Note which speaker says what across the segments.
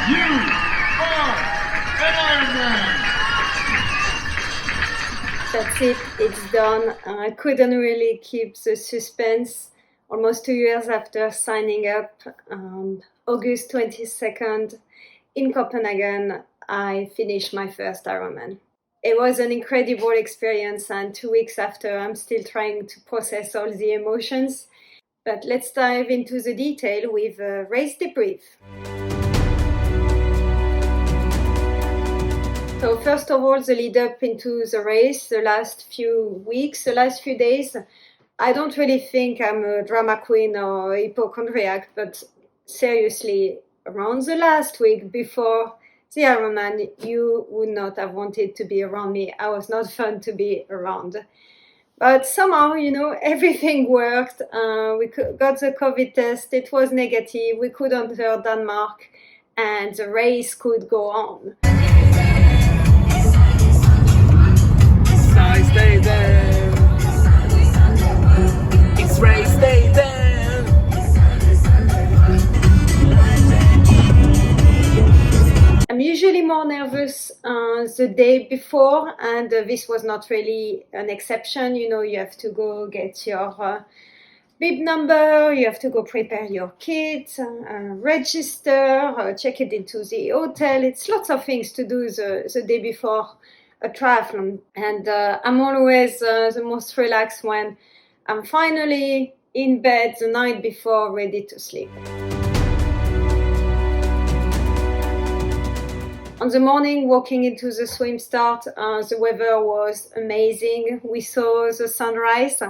Speaker 1: You are an Ironman!
Speaker 2: That's it, it's done. I couldn't really keep the suspense. Almost 2 years after signing up, August 22nd in Copenhagen, I finished my first Ironman. It was an incredible experience, and 2 weeks after, I'm still trying to process all the emotions. But let's dive into the detail with a race debrief. So first of all, the lead up into the race, the last few weeks, the last few days, I don't really think I'm a drama queen or hypochondriac, but seriously, around the last week before the Ironman, you would not have wanted to be around me. I was not fun to be around. But somehow, everything worked. We got the COVID test. It was negative. We could enter Denmark, and the race could go on.
Speaker 3: Stay there. It's race day then.
Speaker 2: I'm usually more nervous the day before, and this was not really an exception. You have to go get your bib number, you have to go prepare your kit, register, check it into the hotel. It's lots of things to do the day before a triathlon. And I'm always the most relaxed when I'm finally in bed the night before, ready to sleep. On the morning, walking into the swim start, the weather was amazing. We saw the sunrise.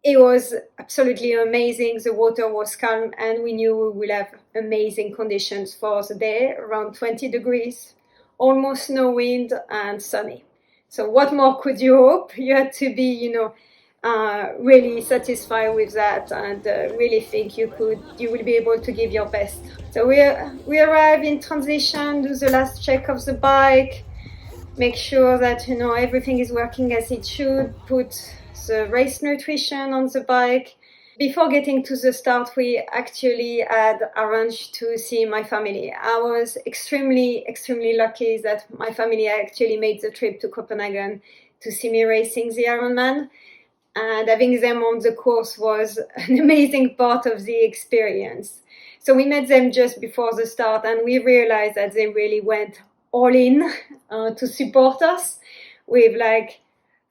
Speaker 2: It was absolutely amazing. The water was calm, and we knew we will have amazing conditions for the day, around 20 degrees, almost no wind and sunny. So what more could you hope? You had to be, really satisfied with that, and really think you will be able to give your best. So we arrive in transition, do the last check of the bike, make sure that everything is working as it should, put the race nutrition on the bike. Before getting to the start, we actually had arranged to see my family. I was extremely, extremely lucky that my family actually made the trip to Copenhagen to see me racing the Ironman. And having them on the course was an amazing part of the experience. So we met them just before the start, and we realized that they really went all in to support us with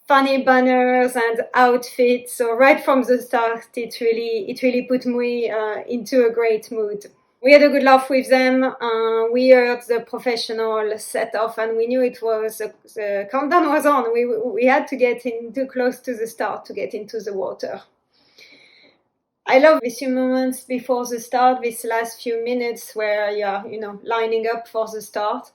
Speaker 2: funny banners and outfits. So right from the start, it really put me into a great mood. We had a good laugh with them. We heard the professional set off, and we knew it was the countdown was on. We had to get in too close to the start to get into the water. I love these few moments before the start, these last few minutes where you're lining up for the start.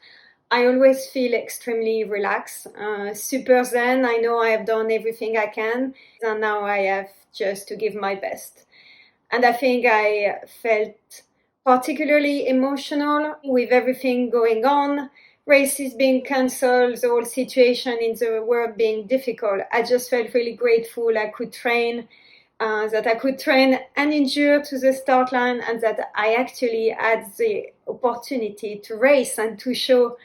Speaker 2: I always feel extremely relaxed, super zen. I know I have done everything I can, and now I have just to give my best. And I think I felt particularly emotional with everything going on, races being cancelled, the whole situation in the world being difficult. I just felt really grateful I could train, that I could train and endure to the start line, and that I actually had the opportunity to race and to show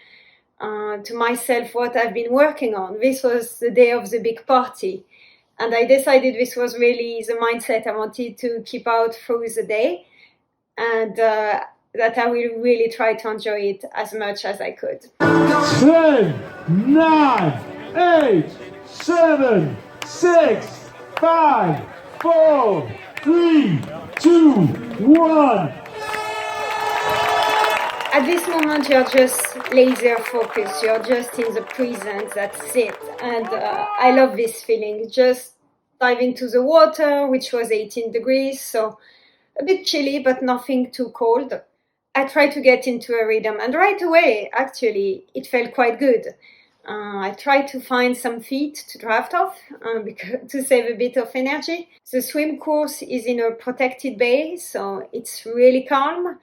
Speaker 2: to myself what I've been working on. This was the day of the big party, and I decided this was really the mindset I wanted to keep out through the day, and that I will really try to enjoy it as much as I could.
Speaker 1: 10, 9, 8, 7, 6, 5, 4, 3, 2, 1.
Speaker 2: At this moment, you're just laser focused. You're just in the present. That's it. And I love this feeling. Just dive into the water, which was 18 degrees, so a bit chilly, but nothing too cold. I tried to get into a rhythm, and right away, actually, it felt quite good. I tried to find some feet to draft off to save a bit of energy. The swim course is in a protected bay, so it's really calm.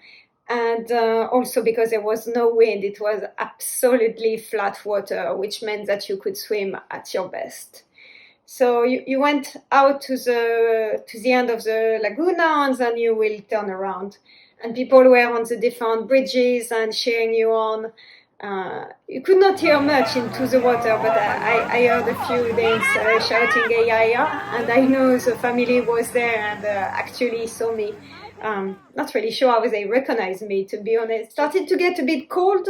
Speaker 2: And also because there was no wind, it was absolutely flat water, which meant that you could swim at your best. So you went out to the end of the laguna, and then you will turn around. and people were on the different bridges and cheering you on. You could not hear much into the water, but I heard a few Danes shouting "Eia," and I know the family was there and actually saw me. Not really sure how they recognized me, to be honest. Started to get a bit cold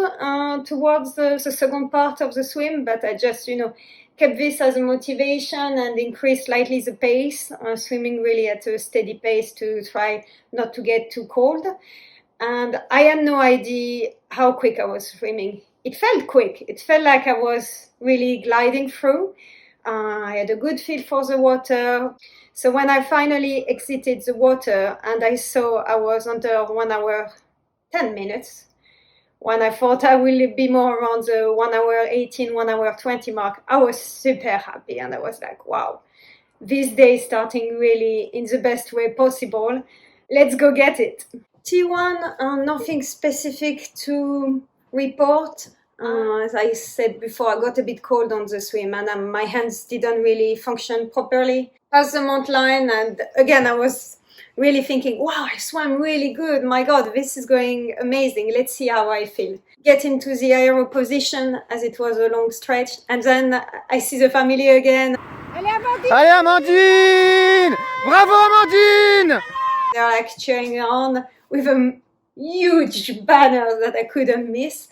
Speaker 2: towards the second part of the swim, but I just, kept this as a motivation and increased slightly the pace, swimming really at a steady pace to try not to get too cold. And I had no idea how quick I was swimming. It felt quick. It felt like I was really gliding through. I had a good feel for the water. So when I finally exited the water and I saw I was under 1 hour, 10 minutes, when I thought I will be more around the 1 hour 18, 1 hour 20 mark, I was super happy. And I was like, wow, this day is starting really in the best way possible. Let's go get it. T1, nothing specific to report. As I said before, I got a bit cold on the swim and my hands didn't really function properly. Past the mount line, and again, I was really thinking, wow, I swam really good. My God, this is going amazing. Let's see how I feel. Get into the aero position as it was a long stretch. And then I see the family again.
Speaker 4: Allez Amandine! Bravo Amandine!
Speaker 2: They're like cheering on with a huge banner that I couldn't miss.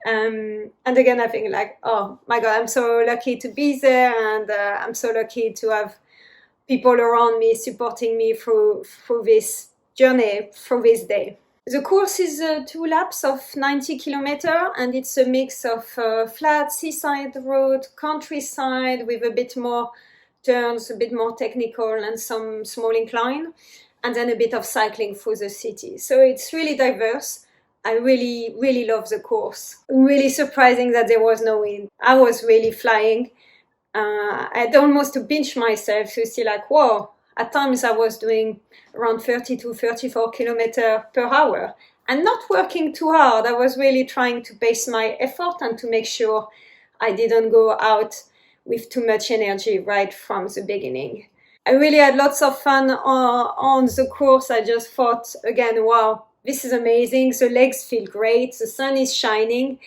Speaker 2: And again, I think like, oh my God, I'm so lucky to be there, and I'm so lucky to have people around me supporting me through this journey, through this day. The course is 2 laps of 90 kilometers, and it's a mix of flat seaside road, countryside with a bit more turns, a bit more technical, and some small incline, and then a bit of cycling through the city. So it's really diverse. I really, really love the course. Really surprising that there was no wind. I was really flying. I had almost to pinch myself to see like, whoa, at times I was doing around 30 to 34 kilometers per hour and not working too hard. I was really trying to pace my effort and to make sure I didn't go out with too much energy right from the beginning. I really had lots of fun on the course. I just thought, again, wow, this is amazing. The legs feel great. The sun is shining.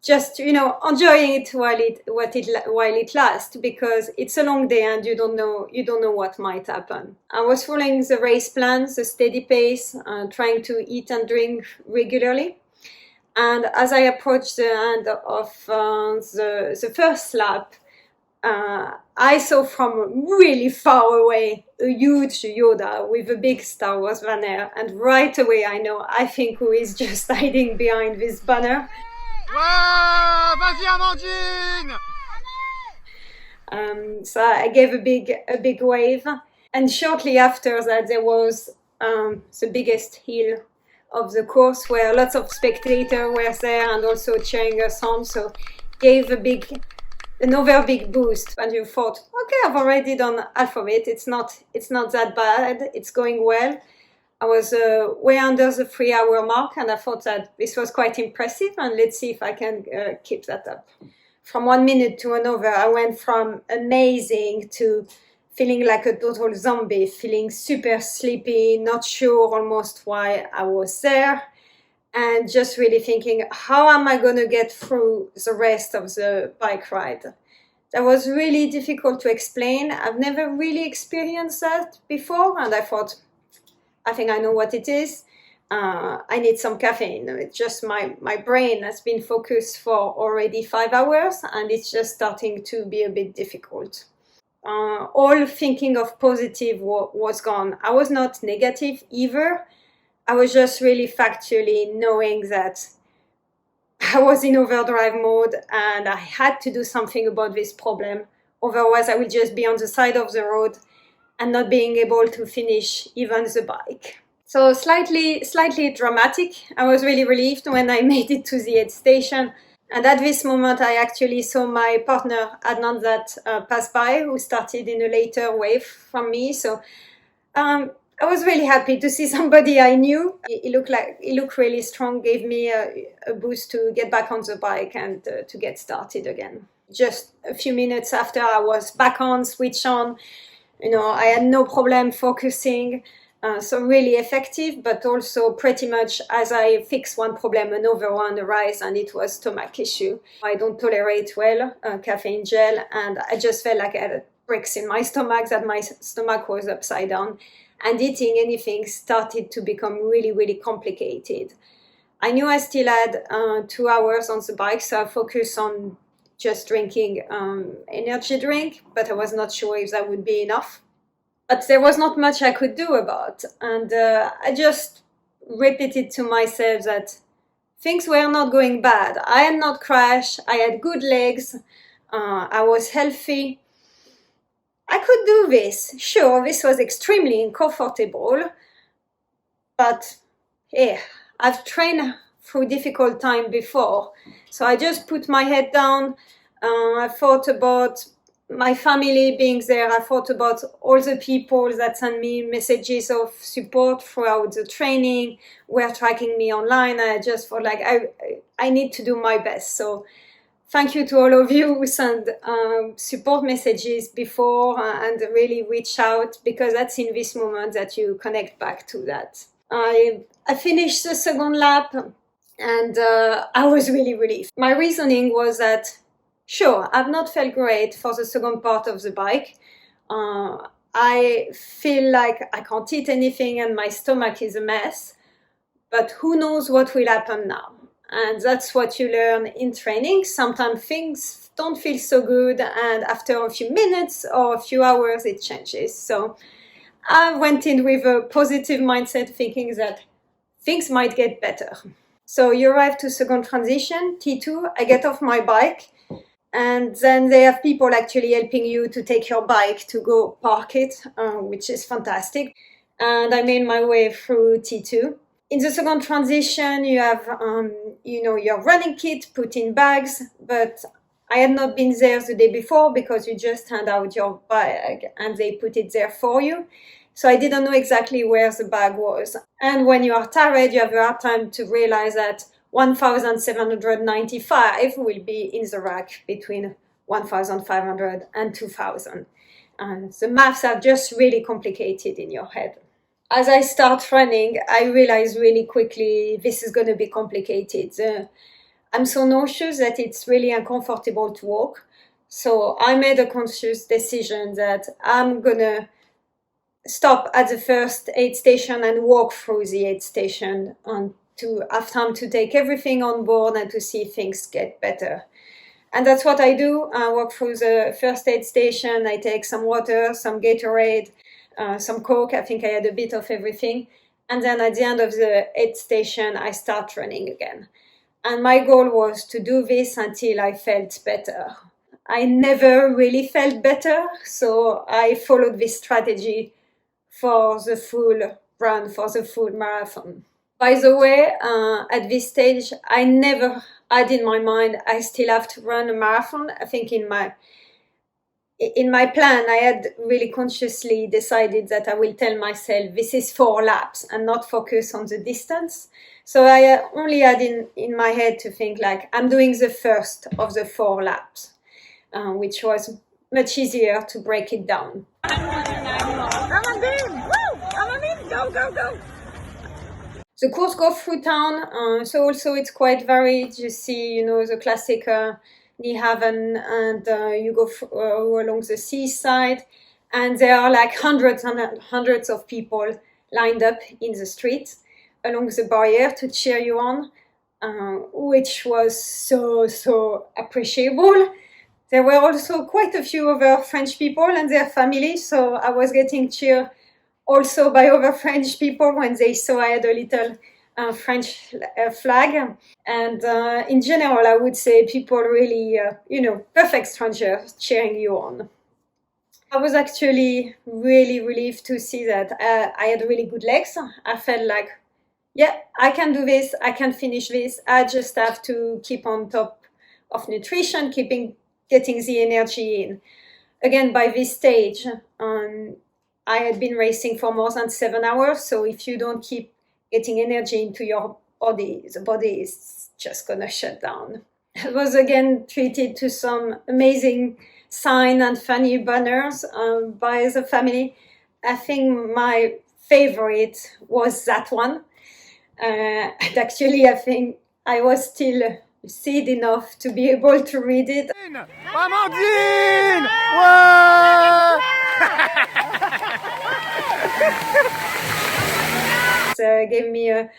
Speaker 2: Just, enjoying it while it lasts, because it's a long day and you don't know what might happen. I was following the race plan, the steady pace, trying to eat and drink regularly. And as I approached the end of the first lap, I saw from really far away a huge Yoda with a big Star Wars banner, and right away I think who is just hiding behind this banner.
Speaker 4: Ouais, vas-y Amandine!
Speaker 2: So I gave a big wave, and shortly after that there was the biggest hill of the course where lots of spectators were there and also cheering us on. So gave another big boost, and you thought, okay, I've already done half of it. It's not that bad. It's going well. I was way under the 3 hour mark, and I thought that this was quite impressive, and let's see if I can keep that up. From 1 minute to another, I went from amazing to feeling like a total zombie, feeling super sleepy, not sure almost why I was there, and just really thinking, how am I going to get through the rest of the bike ride? That was really difficult to explain. I've never really experienced that before, and I thought, I think I know what it is. I need some caffeine. It's just my brain has been focused for already 5 hours, and it's just starting to be a bit difficult. All thinking of positive was gone. I was not negative either. I was just really factually knowing that I was in overdrive mode and I had to do something about this problem. Otherwise, I would just be on the side of the road and not being able to finish even the bike. So slightly dramatic. I was really relieved when I made it to the aid station. And at this moment, I actually saw my partner, Adnan, that passed by, who started in a later wave from me. So I was really happy to see somebody I knew. He looked really strong, gave me a boost to get back on the bike and to get started again. Just a few minutes after, I was back on, switch on. I had no problem focusing. So really effective, but also pretty much as I fix one problem, another one arise, and it was stomach issue. I don't tolerate well caffeine gel, and I just felt like I had bricks in my stomach, that my stomach was upside down, and eating anything started to become really, really complicated. I knew I still had 2 hours on the bike, so I focused on just drinking energy drink, but I was not sure if that would be enough. But there was not much I could do about, and I just repeated to myself that things were not going bad. I had not crashed, I had good legs, I was healthy. I could do this. Sure, this was extremely uncomfortable, but yeah, I've trained through difficult time before. So I just put my head down. I thought about my family being there. I thought about all the people that sent me messages of support throughout the training, were tracking me online. I just felt like I need to do my best. So thank you to all of you who sent support messages before and really reach out, because that's in this moment that you connect back to that. I finished the second lap, and I was really relieved. My reasoning was that, sure, I've not felt great for the second part of the bike. I feel like I can't eat anything and my stomach is a mess, but who knows what will happen now? And that's what you learn in training. Sometimes things don't feel so good, and after a few minutes or a few hours it changes. So I went in with a positive mindset, thinking that things might get better. So you arrive to second transition, T2, I get off my bike, and then they have people actually helping you to take your bike to go park it, which is fantastic. And I made my way through T2. In the second transition, you have, your running kit put in bags, but I had not been there the day before because you just hand out your bag and they put it there for you. So I didn't know exactly where the bag was. And when you are tired, you have a hard time to realize that 1,795 will be in the rack between 1,500 and 2,000. The maths are just really complicated in your head. As I start running, I realize really quickly this is going to be complicated. I'm so nauseous that it's really uncomfortable to walk. So I made a conscious decision that I'm going to stop at the first aid station and walk through the aid station to have time to take everything on board and to see if things get better. And that's what I do. I walk through the first aid station. I take some water, some Gatorade, some Coke. I think I had a bit of everything. And then at the end of the aid station, I start running again. And my goal was to do this until I felt better. I never really felt better, so I followed this strategy for the full run, for the full marathon. By the way, at this stage, I never had in my mind I still have to run a marathon. I think in my plan, I had really consciously decided that I will tell myself this is 4 laps and not focus on the distance. So I only had in my head to think like I'm doing the first of the 4 laps, which was much easier to break it down.
Speaker 3: Go, go, go.
Speaker 2: The course goes through town, so also it's quite varied. You see, the classic Nyhavn, and you go along the seaside, and there are like hundreds and hundreds of people lined up in the street along the barrier to cheer you on, which was so appreciable. There were also quite a few other French people and their families, so I was getting cheered also by other French people when they saw I had a little French flag. And in general, I would say people really, perfect strangers cheering you on. I was actually really relieved to see that I had really good legs. I felt like, yeah, I can do this, I can finish this. I just have to keep on top of nutrition, getting the energy in. Again, by this stage, I had been racing for more than 7 hours, so if you don't keep getting energy into your body, the body is just gonna shut down. I was again treated to some amazing sign and funny banners by the family. I think my favorite was that one. And actually, I think I was still lucid enough to be able to read it.
Speaker 4: Amandine! Ouais!
Speaker 2: It gave me a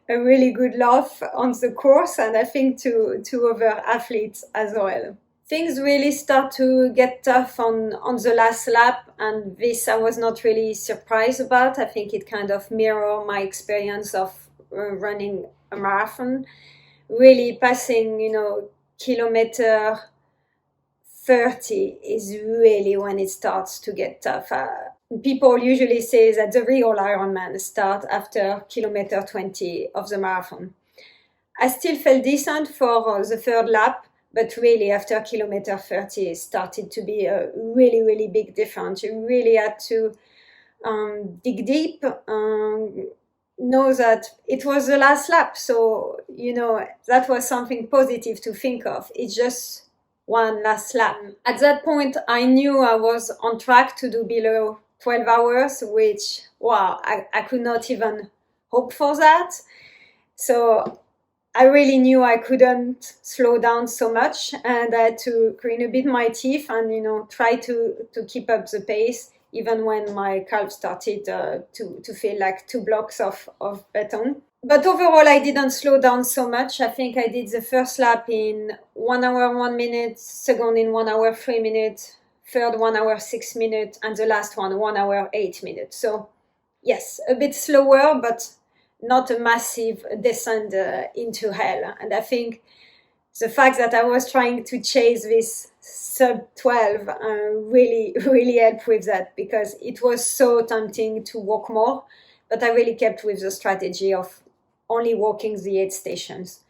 Speaker 2: really good laugh on the course, and I think to other athletes as well. Things really start to get tough on the last lap, and this I was not really surprised about. I think it kind of mirrored my experience of running a marathon. Really passing, kilometer 30 is really when it starts to get tough. People usually say that the real Ironman starts after kilometer 20 of the marathon. I still felt decent for the third lap, but really after kilometer 30 it started to be a really, really big difference. You really had to dig deep, know that it was the last lap. So, that was something positive to think of. It's just one last lap. At that point, I knew I was on track to do below 12 hours, which, wow, I could not even hope for that. So I really knew I couldn't slow down so much, and I had to grin a bit my teeth and, try to keep up the pace, even when my calf started to feel like 2 blocks of beton. But overall, I didn't slow down so much. I think I did the first lap in 1 hour 1 minute, second in 1 hour 3 minutes, third 1 hour 6 minutes, and the last one 1 hour 8 minutes. So yes, a bit slower, but not a massive descent into hell. And I think the fact that I was trying to chase this sub 12 really, really helped with that, because it was so tempting to walk more, but I really kept with the strategy of only walking the 8 stations.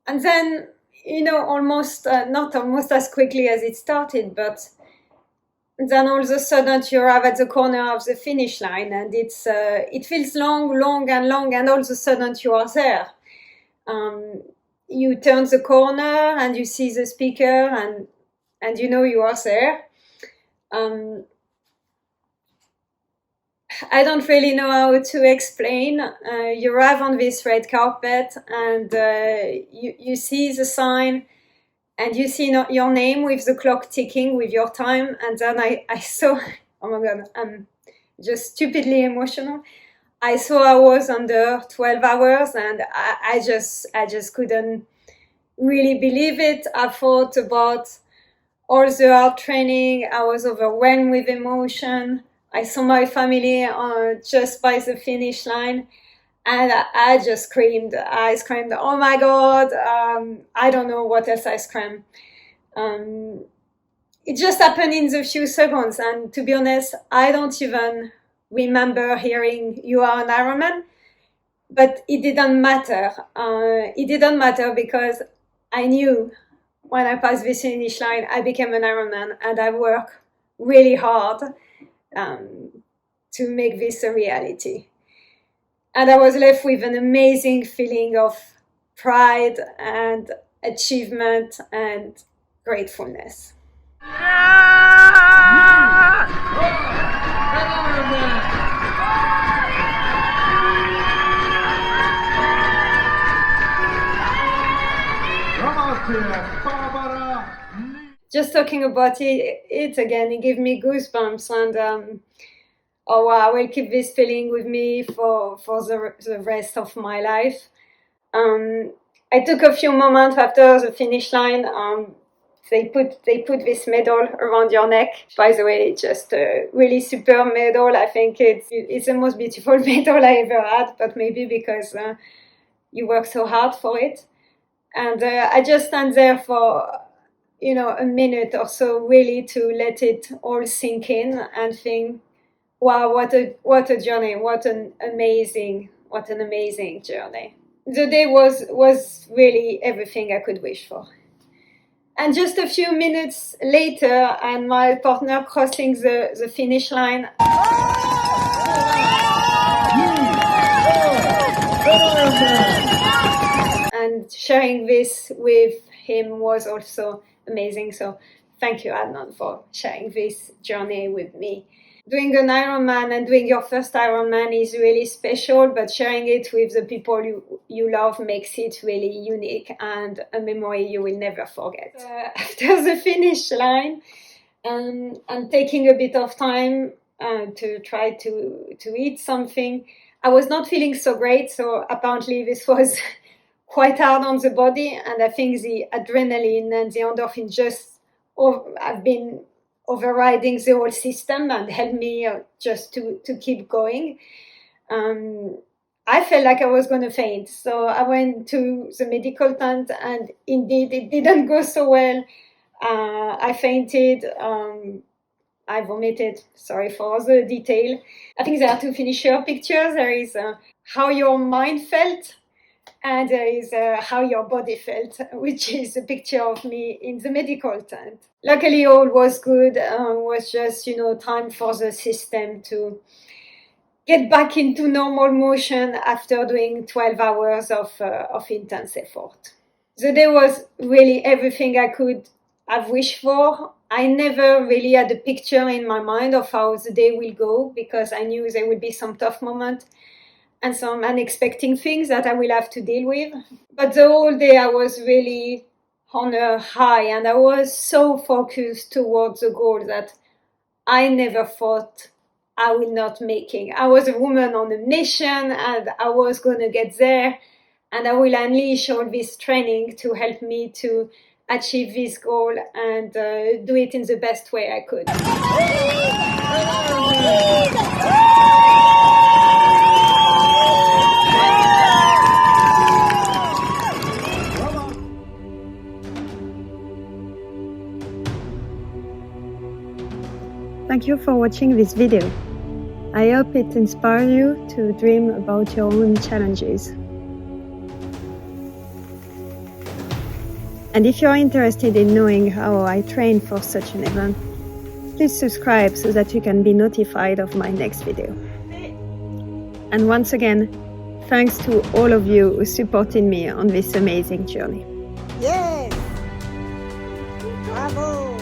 Speaker 2: And then, almost, not almost as quickly as it started, but then all of a sudden you arrive at the corner of the finish line, and it feels long, and all of a sudden you are there. You turn the corner and you see the speaker, and you are there. I don't really know how to explain. You arrive on this red carpet, and you see the sign, and you see your name with the clock ticking with your time. And then I saw, oh my God, I'm just stupidly emotional. I saw I was under 12 hours, and I just couldn't really believe it. I thought about all the hard training. I was overwhelmed with emotion. I saw my family just by the finish line, and I just screamed. I screamed, oh my God, I don't know what else I screamed. It just happened in the few seconds, and to be honest, I don't even remember hearing you are an Ironman, but it didn't matter. It didn't matter because I knew when I passed this finish line, I became an Ironman, and I worked really hard to make this a reality. And I was left with an amazing feeling of pride and achievement and gratefulness. Just talking about it again, it gave me goosebumps, and oh wow, I will keep this feeling with me for the rest of my life. I took a few moments after the finish line. They put this medal around your neck. By the way, just a really superb medal. I think it's the most beautiful medal I ever had, but maybe because you work so hard for it. And I just stand there for a minute or so, really to let it all sink in and think, wow, what a journey, what an amazing journey. The day was really everything I could wish for. And just a few minutes later, and my partner crossing the finish line. And sharing this with him was also amazing. So thank you, Adnan, for sharing this journey with me. Doing an Ironman and doing your first Ironman is really special, but sharing it with the people you love makes it really unique and a memory you will never forget. After the finish line, and taking a bit of time to try to eat something, I was not feeling so great, so apparently this was quite hard on the body, and I think the adrenaline and the endorphin just have been overriding the whole system and helped me just to keep going. I felt like I was going to faint, so I went to the medical tent, and indeed it didn't go so well. I fainted, I vomited, sorry for the detail. I think there are two finisher pictures. There is how your mind felt, and there is how your body felt, which is a picture of me in the medical tent. Luckily, all was good. It was just, time for the system to get back into normal motion after doing 12 hours of intense effort. The day was really everything I could have wished for. I never really had a picture in my mind of how the day will go, because I knew there would be some tough moments and some unexpected things that I will have to deal with. But the whole day I was really on a high, and I was so focused towards the goal that I never thought I will not make it. I was a woman on a mission, and I was going to get there, and I will unleash all this training to help me to achieve this goal and do it in the best way I could. Thank you for watching this video. I hope it inspires you to dream about your own challenges. And if you're interested in knowing how I train for such an event, please subscribe so that you can be notified of my next video. And once again, thanks to all of you who supported me on this amazing journey.
Speaker 3: Yes! Bravo!